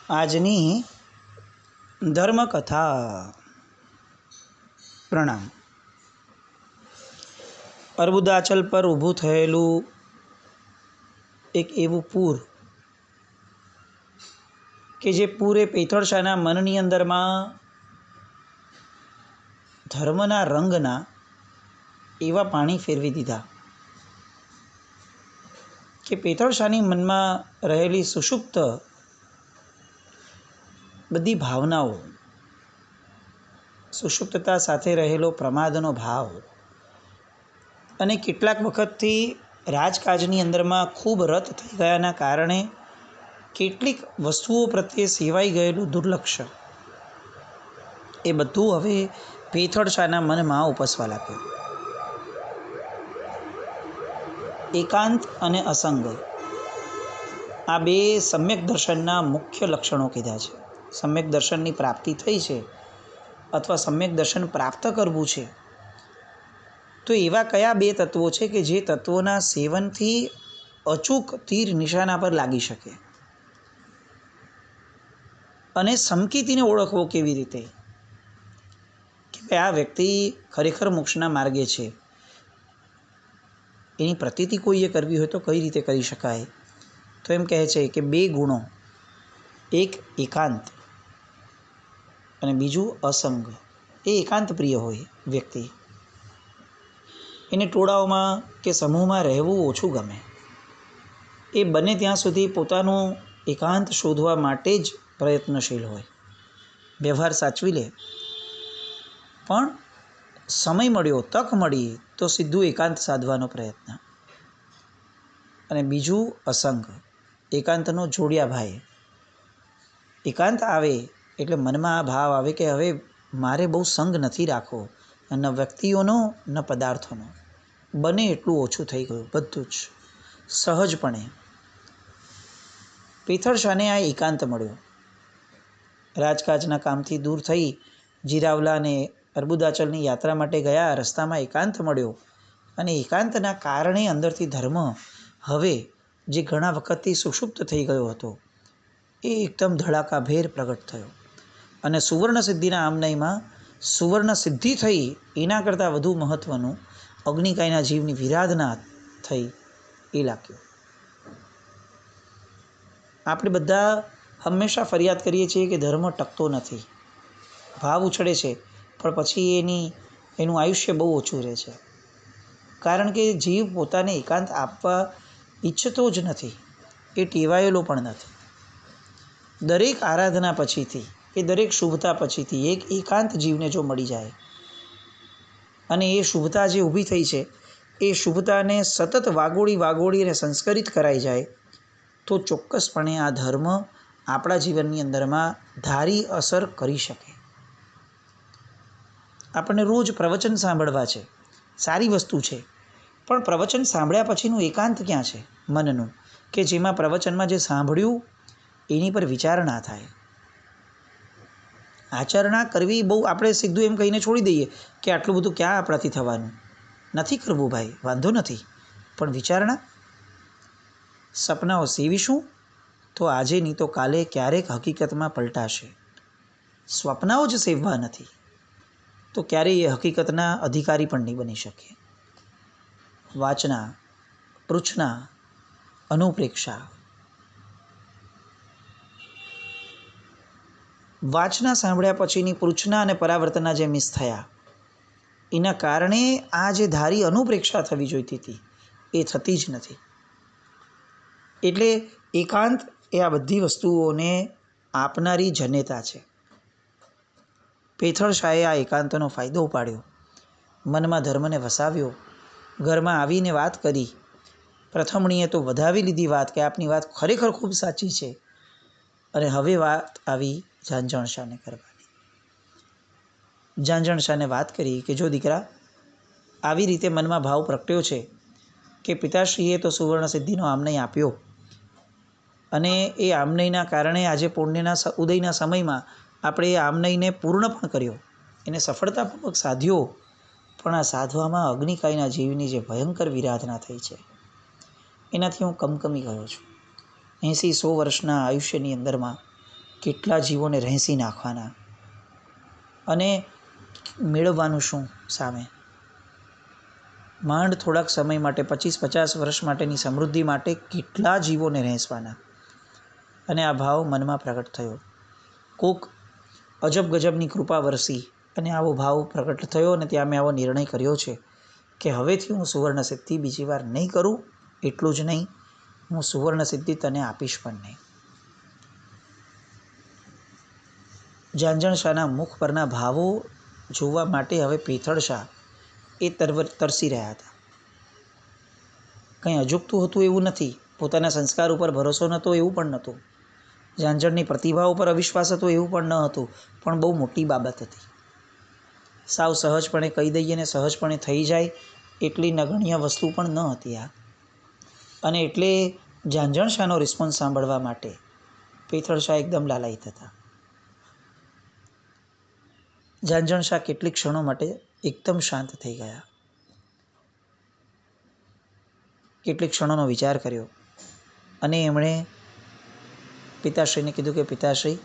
આજની ધર્મકથા. પ્રણામ. અર્બુદાચલ પર ઊભું થયેલું એક એવું પૂર કે જે પૂરે પેથળશાના મનની અંદરમાં ધર્મના રંગના એવા પાણી ફેરવી દીધા કે પેથળશાની મનમાં રહેલી સુષુપ્ત બધી ભાવનાઓ, સુષુપ્તતા સાથે રહેલો પ્રમાદનો ભાવ અને કેટલાક વખતથી રાજકાજની અંદરમાં ખૂબ રત થઈ ગયાના કારણે કેટલીક વસ્તુઓ પ્રત્યે સેવાઈ ગયેલું દુર્લક્ષ, એ બધું હવે પેથળશાના મનમાં ઉપસવા લાગ્યું. એકાંત અને અસંગ આ બે સમ્યક દર્શનના મુખ્ય લક્ષણો કીધા છે. સમ્યક દર્શનની પ્રાપ્તિ થઈ છે અથવા સમ્યક દર્શન પ્રાપ્ત કરવું છે તો એવા કયા બે તત્વો છે કે જે તત્વોના સેવનથી અચૂક તીર નિશાના પર લાગી શકે? અને સમકીતીને ઓળખવો કેવી રીતે કે આ વ્યક્તિ ખરેખર મોક્ષના માર્ગે છે, એની પ્રતીતિ કોઈએ કરવી હોય તો કઈ રીતે કરી શકાય? તો એમ કહે છે કે બે ગુણો, એક એકાંત અને બીજું અસંગ. એ એકાંત પ્રિય હોય વ્યક્તિ, એને ટોળાઓમાં કે સમૂહમાં રહેવું ઓછું ગમે. એ બને ત્યાં સુધી પોતાનું એકાંત શોધવા માટે જ પ્રયત્નશીલ હોય, વ્યવહાર સાચવી લે, પણ સમય મળ્યો, તક મળી તો સીધું એકાંત સાધવાનો પ્રયત્ન. અને બીજું અસંગ, એકાંતનો જોડિયા ભાઈ. એકાંત આવે એટલે મનમાં આ ભાવ આવે કે હવે મારે બહુ સંગ નથી રાખવો, ન વ્યક્તિઓનો ન પદાર્થોનો, બને એટલું ઓછું થઈ ગયું બધું જ સહજપણે. પેથળશાને આ એકાંત મળ્યો. રાજકાજના કામથી દૂર થઈ જીરાવલા અને અર્બુદાચલની યાત્રા માટે ગયા, રસ્તામાં એકાંત મળ્યો અને એકાંતના કારણે અંદરથી ધર્મ હવે જે ઘણા વખતથી સુષુપ્ત થઈ ગયો હતો એ એકદમ ધડાકાભેર પ્રગટ થયો અને સુવર્ણ સિદ્ધિના આમનયમાં સુવર્ણ સિદ્ધિ થઈ એના કરતાં વધુ મહત્ત્વનું અગ્નિકાયના જીવની વિરાધના થઈ એ લાગ્યું. આપણે બધા હંમેશા ફરિયાદ કરીએ છીએ કે ધર્મ ટકતો નથી, ભાવ ઉછળે છે પણ પછી એનું આયુષ્ય બહુ ઓછું રહે છે. કારણ કે જીવ પોતાને એકાંત આપવા ઈચ્છતો જ નથી, એ ટેવાયેલો પણ નથી. દરેક આરાધના પછીથી કે દરેક શુભતા પછીથી એક એકાંત જીવને જો મળી જાય અને એ શુભતા જે ઊભી થઈ છે એ શુભતાને સતત વાગોળી અને સંસ્કરિત કરાઈ જાય તો ચોક્કસપણે આ ધર્મ આપણા જીવનની અંદરમાં ધારી અસર કરી શકે. આપણને રોજ પ્રવચન સાંભળવા છે, સારી વસ્તુ છે, પણ પ્રવચન સાંભળ્યા પછીનું એકાંત ક્યાં છે મનનું, કે જેમાં પ્રવચનમાં જે સાંભળ્યું એની પર વિચાર ના થાય. આચરણા કરવી બહુ આપણે સીધું એમ કહીને છોડી દઈએ કે આટલું બધું ક્યાં આપણાથી થવાનું, નથી કરવું ભાઈ, વાંધો નથી, પણ વિચારણા. સપનાઓ સેવીશું તો આજે નહીં તો કાલે ક્યારેક હકીકતમાં પલટાશે. સ્વપ્નાઓ જ સેવવા નથી તો ક્યારેય એ હકીકતના અધિકારી પણ નહીં બની શકે. વાચના, પૃચ્છના, અનુપ્રેક્ષા. વાચના સાંભળ્યા પછીની પૃચ્છના અને પરાવર્તના જે મિસ થયા એના કારણે આ જે ધારી અનુપ્રેક્ષા થવી જોઈતી હતી એ થતી જ નથી. એટલે એકાંત એ આ બધી વસ્તુઓને આપનારી જનેતા છે. પેથળશાએ આ એકાંતનો ફાયદો ઉપાડ્યો, મનમાં ધર્મને વસાવ્યો, ઘરમાં આવીને વાત કરી. પ્રથમણીએ તો વધાવી લીધી વાત કે આપની વાત ખરેખર ખૂબ સાચી છે, અને હવે વાત આવી ઝાંઝણશાને કરવાની. ઝાંઝણશાને વાત કરી કે જો દીકરા, આવી રીતે મનમાં ભાવ પ્રગટ્યો છે કે પિતાશ્રીએ તો સુવર્ણ સિદ્ધિનો આમનય આપ્યો અને એ આમનયના કારણે આજે પુણ્યના ઉદયના સમયમાં આપણે એ આમનયને પૂર્ણ પણ કર્યો, એને સફળતાપૂર્વક સાધ્યો, પણ આ સાધવામાં અગ્નિકાયના જીવની જે ભયંકર વિરાધના થઈ છે એનાથી હું કમકમી ગયો છું. 80-100 વર્ષના આયુષ્યની અંદરમાં કેટલા જીવોને રહેસી નાખવાના અને મેળવવાનું શું સામે? માંડ થોડાક સમય માટે 25-50 વર્ષ માટેની સમૃદ્ધિ માટે કેટલા જીવોને રહેસવાના. અને આ ભાવ મનમાં પ્રગટ થયો. કોક અજબ ગજબની કૃપા વરસી અને આવો ભાવ પ્રગટ થયો અને ત્યાં મેં આવો નિર્ણય કર્યો છે કે હવેથી હું સુવર્ણ સિદ્ધિ બીજી વાર નહીં કરું. એટલું જ નહીં, હું સુવર્ણ સિદ્ધિ તને આપીશ પણ નહીં. ઝાંઝણ શાહના મુખ પરના ભાવો જોવા માટે હવે પેથળ શાહ એ તરસી રહ્યા હતા. કંઈ અજુગતું હતું એવું નથી, પોતાના સંસ્કાર ઉપર ભરોસો નહોતો એવું પણ નહોતું, ઝાંઝણની પ્રતિભા ઉપર અવિશ્વાસ હતો એવું પણ ન હતું, પણ બહુ મોટી બાબત હતી. સાવ સહજપણે કહી દઈએ ને સહજપણે થઈ જાય એટલી નગણ્ય વસ્તુ પણ ન હતી આ. અને એટલે ઝાંઝણ શાહનો રિસ્પોન્સ સાંભળવા માટે પેથળ શાહ એકદમ લાલાયિત હતા. ઝાંઝણ શાહ કેટલીક ક્ષણો માટે એકદમ શાંત થઈ ગયા. કેટલીક ક્ષણોનો વિચાર કર્યો અને એમણે પિતાશ્રીને કીધું કે પિતાશ્રી,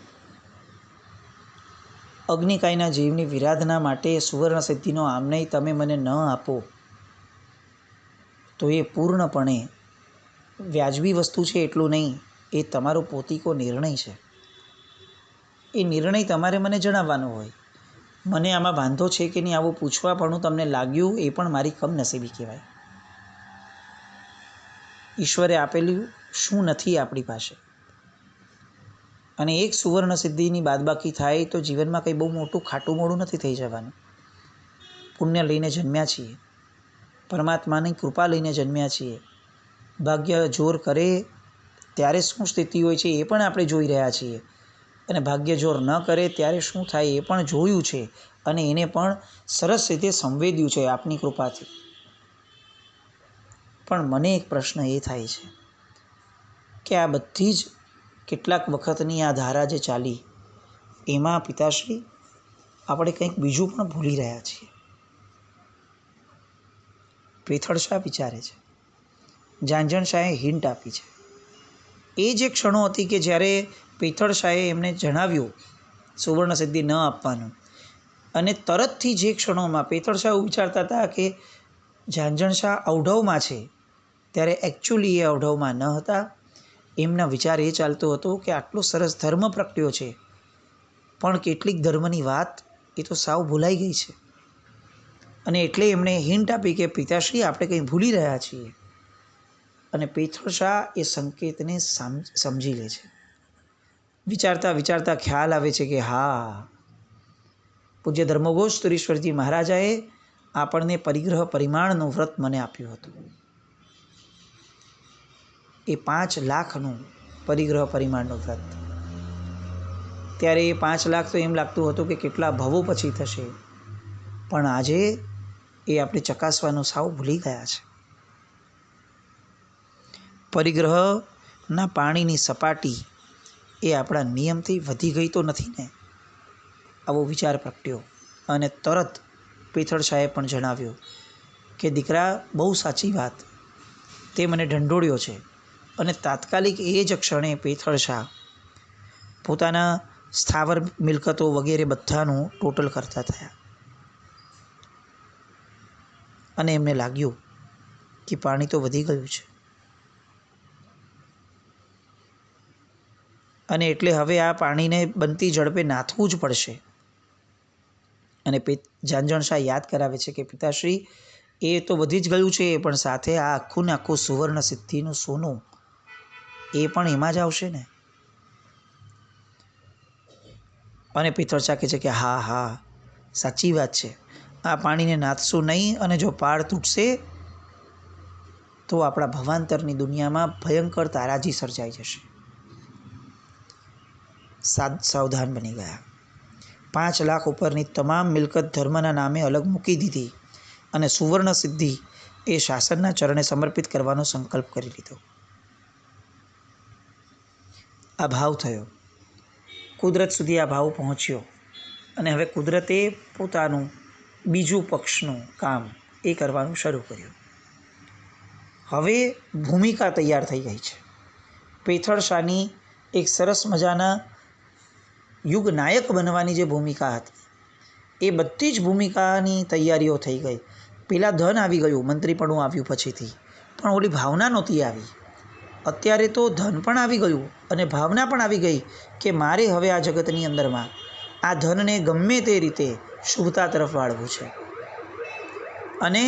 અગ્નિકાયના જીવની વિરાધના માટે સુવર્ણ સિદ્ધિનો આમનય તમે મને ન આપો તો એ પૂર્ણપણે વ્યાજબી વસ્તુ છે એટલું નહીં, એ તમારો પોતીકો નિર્ણય છે. એ નિર્ણય તમારે મને જણાવવાનો હોય. મને આમાં વાંધો છે કે નહીં આવું પૂછવા પણ તમને લાગ્યું એ પણ મારી કમનસીબી કહેવાય. ઈશ્વરે આપેલું શું નથી આપણી પાસે. અને એક સુવર્ણ સિદ્ધિની બાદબાકી થાય તો જીવનમાં કંઈ બહુ મોટું ખાટું મોડું નથી થઈ જવાનું. પુણ્ય લઈને જન્મ્યા છીએ, પરમાત્માની કૃપા લઈને જન્મ્યા છીએ. ભાગ્ય જોર કરે ત્યારે શું સ્થિતિ હોય છે એ પણ આપણે જોઈ રહ્યા છીએ, અને ભાગ્ય જોર ન કરે ત્યારે શું થાય એ પણ જોયું છે, અને એને પણ સરસ રીતે સંવેદ્યું છે આપની કૃપાથી. પણ મને એક પ્રશ્ન એ થાય છે કે આ બધી જ કેટલાક વખતની આ ધારા જે ચાલી એમાં પિતાશ્રી આપણે કંઈક બીજું પણ ભૂલી રહ્યા છીએ. પેથળ શાહ વિચારે છે. ઝાંઝણ શાહે હિન્ટ આપી છે. એ જે ક્ષણો હતી કે જ્યારે પેથળ શાહે એમને જણાવ્યું સુવર્ણ સિદ્ધિ ન આપવાનું, અને તરતથી જે ક્ષણોમાં પેથળ શાહ વિચારતા હતા કે ઝાંઝણ શાહ અવઢવમાં છે, ત્યારે એકચ્યુઅલી એ અવઢવમાં ન હતા. એમના વિચાર એ ચાલતો હતો કે આટલો સરસ ધર્મ પ્રગટ્યો છે, પણ કેટલીક ધર્મની વાત એ તો સાવ ભૂલાઈ ગઈ છે. અને એટલે એમણે હિન્ટ આપી કે પિતાશ્રી આપણે કંઈ ભૂલી રહ્યા છીએ. અને પેથળ શાહ એ સંકેતને સમજી લે છે. વિચારતા વિચારતા ખ્યાલ આવે છે કે હા, પૂજ્ય ધર્મઘોષ તુરીશ્વરજી મહારાજાએ આપણને પરિગ્રહ પરિમાણનું વ્રત મને આપ્યું હતું. એ 5 લાખનું પરિગ્રહ પરિમાણનું વ્રત. ત્યારે એ 5 લાખ તો એમ લાગતું હતું કે કેટલા ભવો પછી થશે, પણ આજે એ આપણે ચકાસવાનું સાવ ભૂલી ગયા છે. પરિગ્રહના પાણીની સપાટી એ આપણા નિયમથી વધી ગઈ તો નથી ને? આવો વિચાર પ્રગટ્યો અને તરત પેથળ શાહે પણ જણાવ્યું કે દીકરા, બહુ સાચી વાત, તે મને ઢંઢોળ્યો છે. અને તાત્કાલિક એ જ ક્ષણે પેથળ શાહ પોતાના સ્થાવર મિલકતો વગેરે બધાનું ટોટલ કરતા થયા. અને એમને લાગ્યું કે પાણી તો વધી ગયું છે, અને એટલે હવે આ પાણીને બનતી ઝડપે નાથવું જ પડશે. અને ઝાંઝણ શાહ યાદ કરાવે છે કે પિતાશ્રી, એ તો વધી જ ગયું છે, પણ સાથે આ આખું ને આખું સુવર્ણ સિદ્ધિનું સોનું એ પણ એમાં જ આવશે ને? અને પેથળ શાહ કહે છે કે હા હા, સાચી વાત છે. આ પાણીને નાથશું નહીં, અને જો પાળ તૂટશે તો આપણા ભવાંતરની દુનિયામાં ભયંકર તારાજી સર્જાઈ જશે. સાવધાન બની ગયા. 5 લાખ ઉપરની તમામ મિલકત ધર્મના નામે અલગ મૂકી દીધી અને સુવર્ણ સિદ્ધિ એ શાસનના ચરણે સમર્પિત કરવાનો સંકલ્પ કરી લીધો. આ ભાવ થયો, કુદરત સુધી આ ભાવ પહોંચ્યો, અને હવે કુદરતે પોતાનું બીજું પક્ષનું કામ એ કરવાનું શરૂ કર્યું. હવે ભૂમિકા તૈયાર થઈ ગઈ છે. પેથળ શાહની એક સરસ મજાના યુગ નાયક બનવાની જે ભૂમિકા હતી એ બધી જ ભૂમિકાની તૈયારીઓ થઈ ગઈ. પેલા ધન આવી ગયું, મંત્રીપણું આવ્યું પછીથી, પણ ઓલી ભાવના નહોતી આવી. અત્યારે તો ધન પણ આવી ગયું અને ભાવના પણ આવી ગઈ કે મારે હવે આ જગતની અંદરમાં આ ધનને ગમે તે રીતે શુભતા તરફ વાળવું છે. અને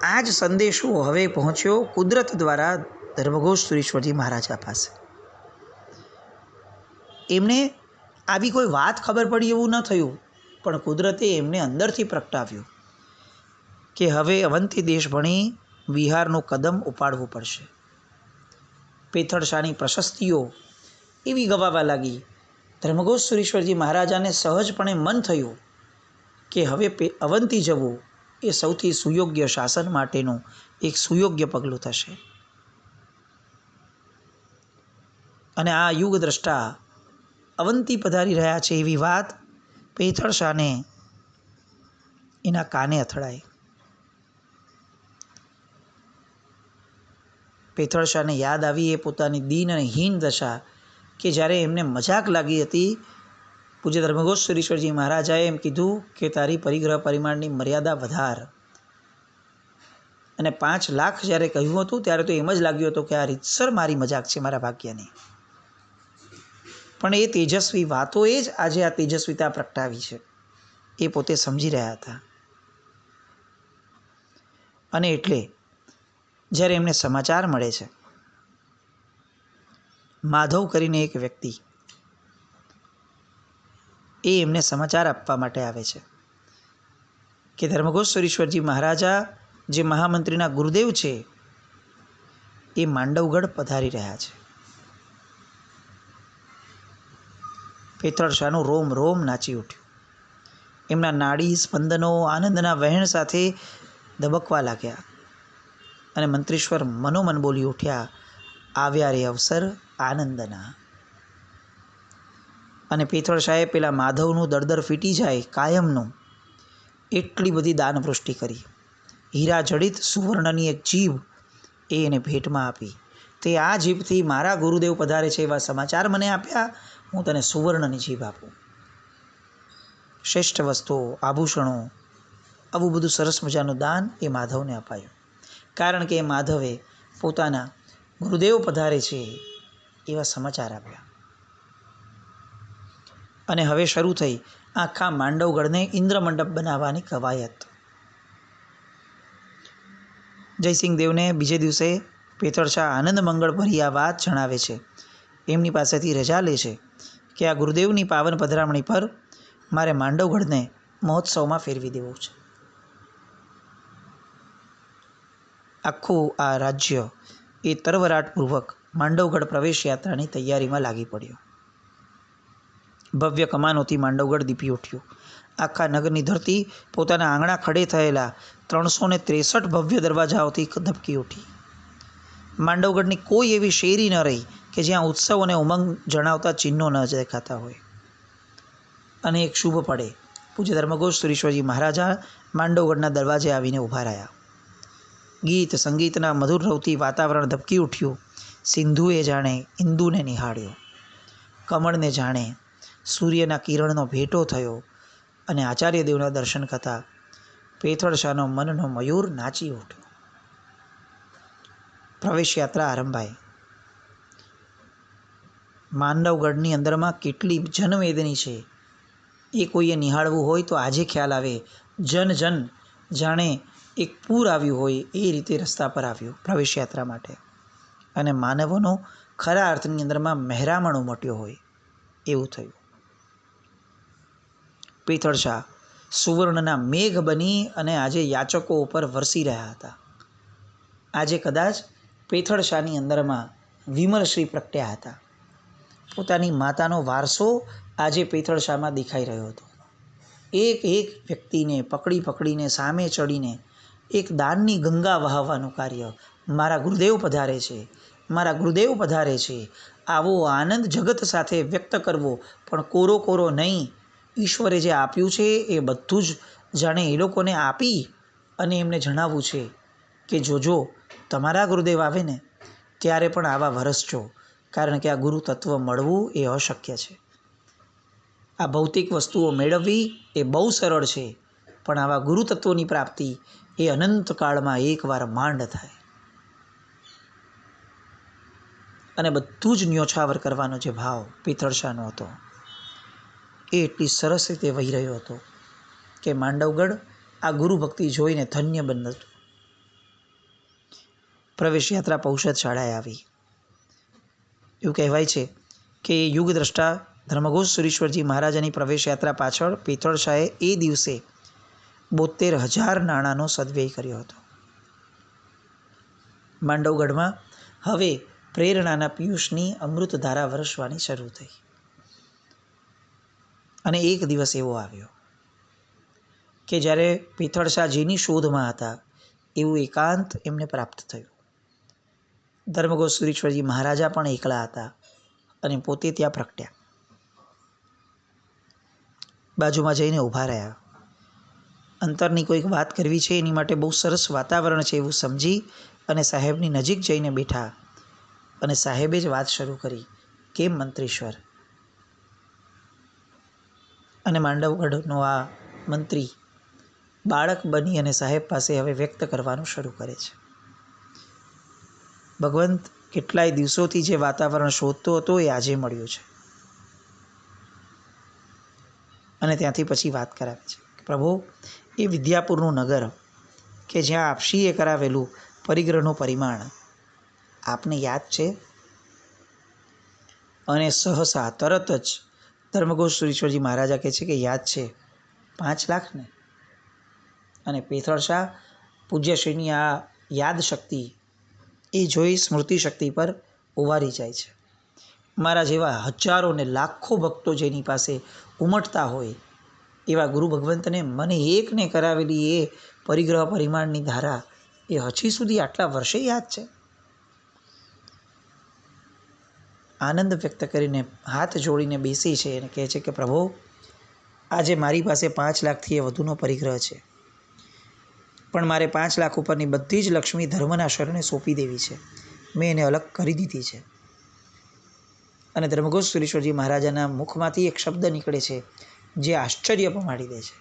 આ જ સંદેશો હવે પહોંચ્યો કુદરત દ્વારા ધર્મઘોષ સુરેશ્વરજી મહારાજા પાસે. એમને આવી કોઈ વાત ખબર પડી એવું ન થયું, પણ કુદરતે એમને અંદરથી પ્રગટાવ્યું કે હવે અવંતી દેશ ભણી વિહારનું કદમ ઉપાડવું પડશે. પેથળ શાહની પ્રશસ્તિઓ એવી ગવાવા લાગી. ધર્મઘોષ સુરેશ્વરજી મહારાજાને સહજપણે મન થયું કે હવે અવંતી જવું એ સૌથી સુયોગ્ય શાસન માટેનું એક સુયોગ્ય પગલું થશે. અને આ યુગ દ્રષ્ટા અવંતી પધારી રહ્યા છે એવી વાત પેથળ શાહને એના કાને અથડાઈ. પેથળ શાહને યાદ આવી એ પોતાની દીન અને હીન દશા કે જ્યારે એમને મજાક લાગી હતી. પૂજ્ય ધર્મઘોષ સુરેશ્વરજી મહારાજાએ એમ કીધું કે તારી પરિગ્રહ પરિમાણની મર્યાદા વધાર. અને 5 લાખ જ્યારે કહ્યું હતું ત્યારે તો એમ જ લાગ્યું હતું કે આ રીતસર મારી મજાક છે મારા ભાગ્યની. પણ એ તેજસ્વી વાતોએ જ આજે આ તેજસ્વીતા પ્રગટાવી છે, એ પોતે સમજી રહ્યા હતા. અને એટલે જ્યારે એમને સમાચાર મળે છે, માધવ કરીને એક વ્યક્તિ એ એમને સમાચાર આપવા માટે આવે છે કે ધર્મઘોષ સુરેશ્વરજી મહારાજા જે મહામંત્રીના ગુરુદેવ છે એ માંડવગઢ પધારી રહ્યા છે. પેથળ શાહનું રોમ રોમ નાચી ઉઠ્યું. એમના નાડી સ્પંદનો આનંદના વહેણ સાથે ધબકવા લાગ્યા અને મંત્રીશ્વર મનોમન બોલી ઉઠ્યા, આવ્યા રે અવસર આનંદના. અને પેથળ શાહે પેલા માધવનું દરદર ફીટી જાય કાયમનું એટલી બધી દાનવૃષ્ટિ કરી. હીરા જડિત સુવર્ણની એક જીભ એ એને ભેટમાં આપી. તે આ જીભથી મારા ગુરુદેવ પધારે છે એવા સમાચાર મને આપ્યા, હું તને સુવર્ણની જીભ આપું. શ્રેષ્ઠ વસ્તુઓ, આભૂષણો, આવું બધું સરસ મજાનું દાન એ માધવને અપાયું. કારણ કે એ માધવે પોતાના ગુરુદેવ પધારે છે એવા સમાચાર આપ્યા. અને હવે શરૂ થઈ આખા માંડવગઢને ઇન્દ્રમંડપ બનાવવાની કવાયત. જયસિંહ દેવને બીજે દિવસે પેથળ શાહ આનંદ મંગળ ભરી આ વાત જણાવે છે. એમની પાસેથી રજા લે છે કે આ ગુરુદેવની પાવન પધરામણી પર મારે માંડવગઢને મહોત્સવમાં ફેરવી દેવું છે. આખું આ રાજ્ય એ તરવરાટપૂર્વક માંડવગઢ પ્રવેશ યાત્રાની તૈયારીમાં લાગી પડ્યું. ભવ્ય કમાનોથી માંડવગઢ દીપી ઉઠ્યું. આખા નગરની ધરતી પોતાના આંગણા ખડે થયેલા 363 ભવ્ય દરવાજાઓથી ધબકી ઉઠી. માંડવગઢની કોઈ એવી શેરી ન રહી કે જ્યાં ઉત્સવ અને ઉમંગ જણાવતા ચિહ્નો ન દેખાતા હોય. અને એક શુભ પડે પૂજ્ય ધર્મઘોષ સુરેશ્વરજી મહારાજા માંડવગઢના દરવાજે આવીને ઊભા રહ્યા. ગીત સંગીતના મધુર રવથી વાતાવરણ ધબકી ઉઠ્યું. સિંધુએ જાણે ઇન્દુને નિહાળ્યો, કમળને જાણે સૂર્યના કિરણનો ભેટો થયો અને આચાર્યદેવના દર્શન કરતા પેથળ શાહનો મનનો મયુર નાચી ઉઠ્યો. પ્રવેશ યાત્રા આરંભાઈ. માંડવગઢની અંદરમાં કેટલી જનમેદની છે એ કોઈએ નિહાળવું હોય તો આજે ખ્યાલ આવે. જન જન જાણે એક પૂર આવ્યું હોય એ રીતે રસ્તા પર આવ્યું પ્રવેશ યાત્રા માટે. અને માનવોનો ખરા અર્થની અંદરમાં મહેરામણ ઉમટ્યો હોય એવું થયું. પેથળ શાહ સુવર્ણના મેઘ બની અને આજે યાચકો ઉપર વરસી રહ્યા હતા. આજે કદાચ પેથળ શાહની અંદરમાં વિમલશ્રી પ્રગટ્યા હતા. પોતાની માતાનો વારસો આજે પેથળ શાહમાં દેખાઈ રહ્યો હતો. એક એક વ્યક્તિને પકડી પકડીને સામે ચડીને એક દાનની ગંગા વહાવવાનું કાર્ય. મારા ગુરુદેવ પધારે છે, મારા ગુરુદેવ પધારે છે, આવો આનંદ જગત સાથે વ્યક્ત કરવો, પણ કોરો કોરો નહીં. ઈશ્વરે જે આપ્યું છે એ બધું જ જાણે એ લોકોને આપી અને એમને જણાવવું છે કે જોજો તમારા ગુરુદેવ આવે ને ત્યારે પણ આવા વરસજો, કારણ કે આ ગુરુ તત્વ મળવું એ અશક્ય છે. આ ભૌતિક વસ્તુઓ મેળવવી એ બહુ સરળ છે, પણ આવા ગુરુ તત્વોની પ્રાપ્તિ એ અનંતકાળમાં એકવાર માંડ થાય. અને બધું જ ન્યોછાવર કરવાનો જે ભાવ પિથળશાનો હતો એ એટલી સરસ રીતે વહી રહ્યો હતો કે માંડવગઢ આ ગુરુ ભક્તિ જોઈને ધન્ય બન્યું હતું. પ્રવેશ યાત્રા પૌષદ શાળાએ આવી. એવું કહેવાય છે કે યુગ દ્રષ્ટા ધર્મઘોષ સુરીશ્વરજી મહારાજાની પ્રવેશ યાત્રા પાછળ પિથળશાએ એ દિવસે 72,000 નાણાંનો સદવ્યય કર્યો હતો. માંડવગઢમાં હવે પ્રેરણાના પિયુષની અમૃતધારા વરસવાની શરૂ થઈ. અને એક દિવસ એવો આવ્યો કે જ્યારે પિથળશાજીની શોધમાં હતા એવું એકાંત એમને પ્રાપ્ત થયું. ધર્મઘોષ સુરીશ્વરજી મહારાજા પણ એકલા હતા અને પોતે ત્યાં પ્રગટ્યા. બાજુમાં જઈને ઊભા રહ્યા. અંતરની કોઈક વાત કરવી છે, એની માટે બહુ સરસ વાતાવરણ છે એવું સમજી અને સાહેબની નજીક જઈને બેઠા. અને સાહેબે જ વાત શરૂ કરી, કેમ મંત્રીશ્વર? અને માંડવગઢનો આ મંત્રી બાળક બની અને સાહેબ પાસે હવે વ્યક્ત કરવાનું શરૂ કરે છે. ભગવંત કેટલાય દિવસોથી જે વાતાવરણ શોધતો હતો એ આજે મળ્યું છે. અને ત્યાંથી પછી વાત કરાવે છે કે પ્રભુ, એ વિદ્યાપુરનું નગર કે જ્યાં આપશીએ કરાવેલું પરિગ્રહનું પરિમાણ આપને યાદ છે? અને સહસા તરત જ ધર્મઘોષ સુરીશ્વરજી મહારાજા કહે છે કે યાદ છે, 5 લાખ ને? અને પિથળશા પૂજ્યશ્રીની આ યાદ શક્તિ એ જોઈ સ્મૃતિ શક્તિ પર ઉવારી જાય છે. મારા જેવા હજારો ને લાખો ભક્તો જેની પાસે ઉમટતા હોય એવા ગુરુ ભગવંતને મને એકને કરાવેલી એ પરિગ્રહ પરિમાણની ધારા એ હજી સુધી આટલા વર્ષે યાદ છે. આનંદ વ્યક્ત કરીને હાથ જોડીને બેસી છે અને કહે છે કે પ્રભુ, આજે મારી પાસે 5 લાખથી વધુનો પરિગ્રહ છે, પણ મારે 5 લાખ ઉપરની બધી જ લક્ષ્મી ધર્મના શરણે સોંપી દેવી છે. મેં એને અલગ કરી દીધી છે. અને ધર્મઘોષ સુરીશ્વરજી મહારાજાના મુખમાંથી એક શબ્દ નીકળે છે જે આશ્ચર્ય પમાડી દે છે.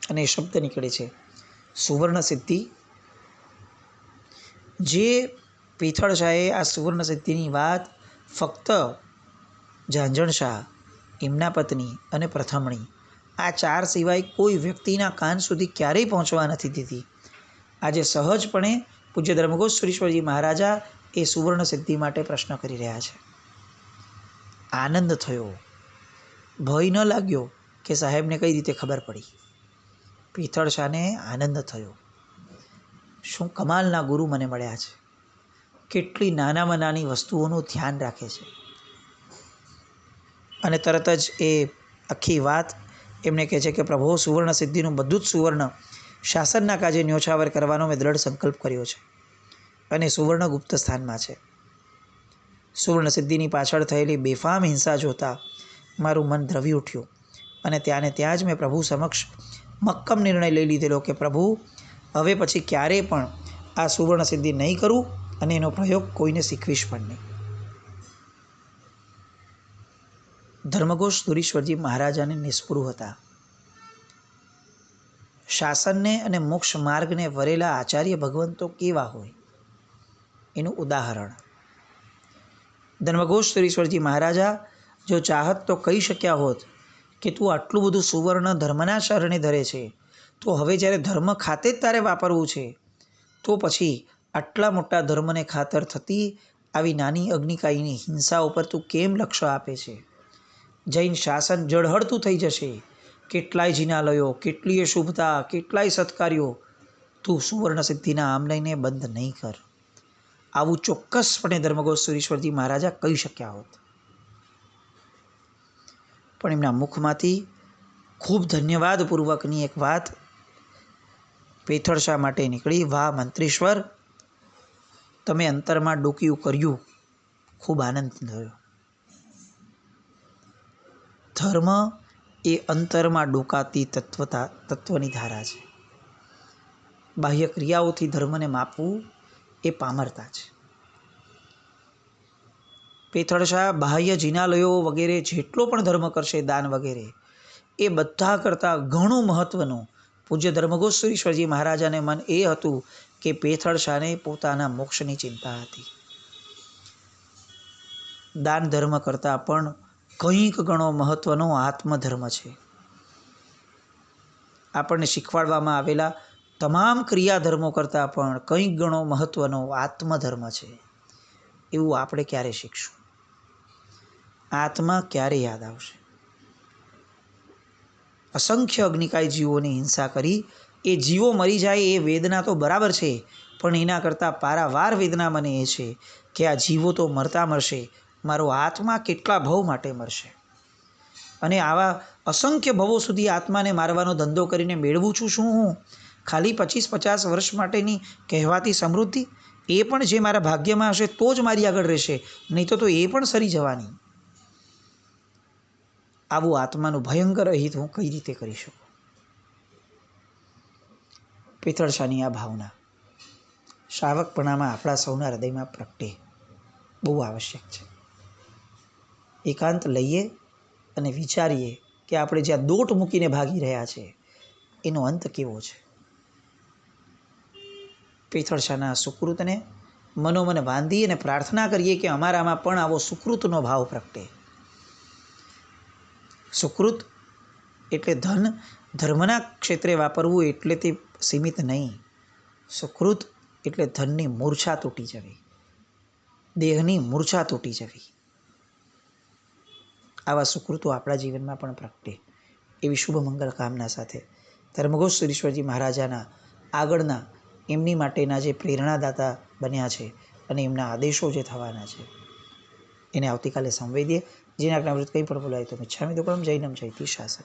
અને એ શબ્દ નીકળે છે સુવર્ણ સિદ્ધિ. જે પિથળશાહે આ સુવર્ણ સિદ્ધિની વાત ફક્ત ઝાંઝણ એમના પત્ની અને પ્રથમણી આ 4 સિવાય કોઈ વ્યક્તિના કાન સુધી ક્યારેય પહોંચવા નથી દીધી. આજે સહજપણે પૂજ્ય ધર્મઘોષ સુરીશ્વરજી મહારાજા એ સુવર્ણ સિદ્ધિ માટે પ્રશ્ન કરી રહ્યા છે. આનંદ થયો, ભય ન લાગ્યો કે સાહેબને કઈ રીતે ખબર પડી. પિથળશાને આનંદ થયો, શું કમાલના ગુરુ મને મળ્યા છે. કેટલી નાનામાં નાની વસ્તુઓનું ધ્યાન રાખે છે. અને તરત જ એ આખી વાત એમને કહે છે કે પ્રભુ, સુવર્ણ સિદ્ધિનું બધું જ સુવર્ણ શાસનના કાજે ન્યોછાવર કરવાનો મેં દ્રઢ સંકલ્પ કર્યો છે અને સુવર્ણ ગુપ્ત સ્થાનમાં છે. સુવર્ણ સિદ્ધિની પાછળ થયેલી બેફામ હિંસા જોતા મારું મન દ્રવી ઉઠ્યું અને ત્યાંને ત્યાં જ મેં પ્રભુ સમક્ષ મક્કમ નિર્ણય લઈ લીધેલો કે પ્રભુ, હવે પછી ક્યારેય પણ આ સુવર્ણ સિદ્ધિ નહીં કરું અને એનો પ્રયોગ કોઈને શીખવીશ પણ નહીં. ધર્મઘોષ સુરીશ્વરજી મહારાજાને નિસ્પૃહ હતા. શાસનને અને મોક્ષ માર્ગને વરેલા આચાર્ય ભગવંતો કેવા હોય એનું ઉદાહરણ. ધર્મઘોષ સુરીશ્વરજી મહારાજા જો ચાહત તો કહી શક્યા હોત કે તું આટલું બધું સુવર્ણ ધર્મના શરણે ધરે છે, તો હવે જ્યારે ધર્મ ખાતે જ તારે વાપરવું છે, તો પછી આટલા મોટા ધર્મને ખાતર થતી આવી નાની અગ્નિકાયની હિંસા ઉપર તું કેમ લક્ષ્ય આપે છે? જૈન શાસન જળહળતું થઈ જશે. કેટલાય જિનાલયો, કેટલીય શુભતા, કેટલાય સત્કાર્યો તું સુવર્ણ સિદ્ધિના આમ લઈને બંધ નહીં કર. આવું ચોક્કસપણે ધર્મઘોષ સુરીશ્વરજી મહારાજા કહી શક્યા હોત. પણ એમના મુખમાંથી ખૂબ ધન્યવાદપૂર્વકની એક વાત પિથળશા માટે નીકળી, વાહ મંત્રીશ્વર, તમે અંતરમાં ડોકિયું કર્યું, ખૂબ આનંદ થયો. ધર્મ એ અંતરમાં ડોકાતી તત્વની ધારા છે. બાહ્ય ક્રિયાઓથી ધર્મને માપવું એ પામરતા છે. પેથળશા બાહ્ય જિનાલયો વગેરે જેટલો પણ ધર્મ કરશે, દાન વગેરે, એ બધા કરતાં ઘણું મહત્ત્વનું પૂજ્ય ધર્મગોસ્વામીશ્વરજી મહારાજાને મન એ હતું કે પેથળશાને પોતાના મોક્ષની ચિંતા હતી. દાન ધર્મ કરતાં પણ કંઈક ઘણો મહત્ત્વનો આત્મધર્મ છે. આપણને શીખવાડવામાં આવેલા તમામ ક્રિયાધર્મો કરતાં પણ કંઈક ઘણો મહત્ત્વનો આત્મધર્મ છે. એવું આપણે ક્યારે શીખશું? આત્મા ક્યારે યાદ આવશે? અસંખ્ય અગ્નિકાય જીવોની હિંસા કરી, એ જીવો મરી જાય એ વેદના તો બરાબર છે, પણ એના કરતાં પારાવાર વેદના મને એ છે કે આ જીવો તો મરતા મરશે, મારો આત્મા કેટલા ભવ માટે મરશે. અને આવા અસંખ્ય ભવો સુધી આત્માને મારવાનો ધંધો કરીને મેળવું છું શું હું? ખાલી 25-50 વર્ષ માટેની કહેવાતી સમૃદ્ધિ, એ પણ જે મારા ભાગ્યમાં હશે તો જ મારી આગળ રહેશે, નહીં તો એ પણ સરી જવાની. આવું આત્માનું ભયંકર અહિત હું કઈ રીતે કરી શકું? પેથળશાની આ ભાવના શ્રાવકપણામાં આપણા સૌના હૃદયમાં પ્રગટે બહુ આવશ્યક છે. એકાંત લઈએ અને વિચારીએ કે આપણે જ્યાં દોટ મૂકીને ભાગી રહ્યા છે એનો અંત કેવો છે. પેથળશાના સુકૃતને મનોમન બાંધી અને પ્રાર્થના કરીએ કે અમારામાં પણ આવો સુકૃતનો ભાવ પ્રગટે. સુકૃત એટલે ધન ધર્મના ક્ષેત્રે વાપરવું એટલે તે સીમિત નહીં. સુકૃત એટલે ધનની મૂર્છા તૂટી જવી, દેહની મૂર્છા તૂટી જવી. આવા સુકૃતો આપણા જીવનમાં પણ પ્રગટે એવી શુભ મંગલ કામના સાથે ધર્મગોસ્વામીશ્વરજી મહારાજાના આગળના એમની માટેના જે પ્રેરણાદાતા બન્યા છે અને એમના આદેશો જે થવાના છે એને આવતીકાલે સંવેદીએ. જેના કારણે કંઈ પણ બોલાય તો મિચ્છામિ દુક્કડમ જૈનમ જયતિ શાસન.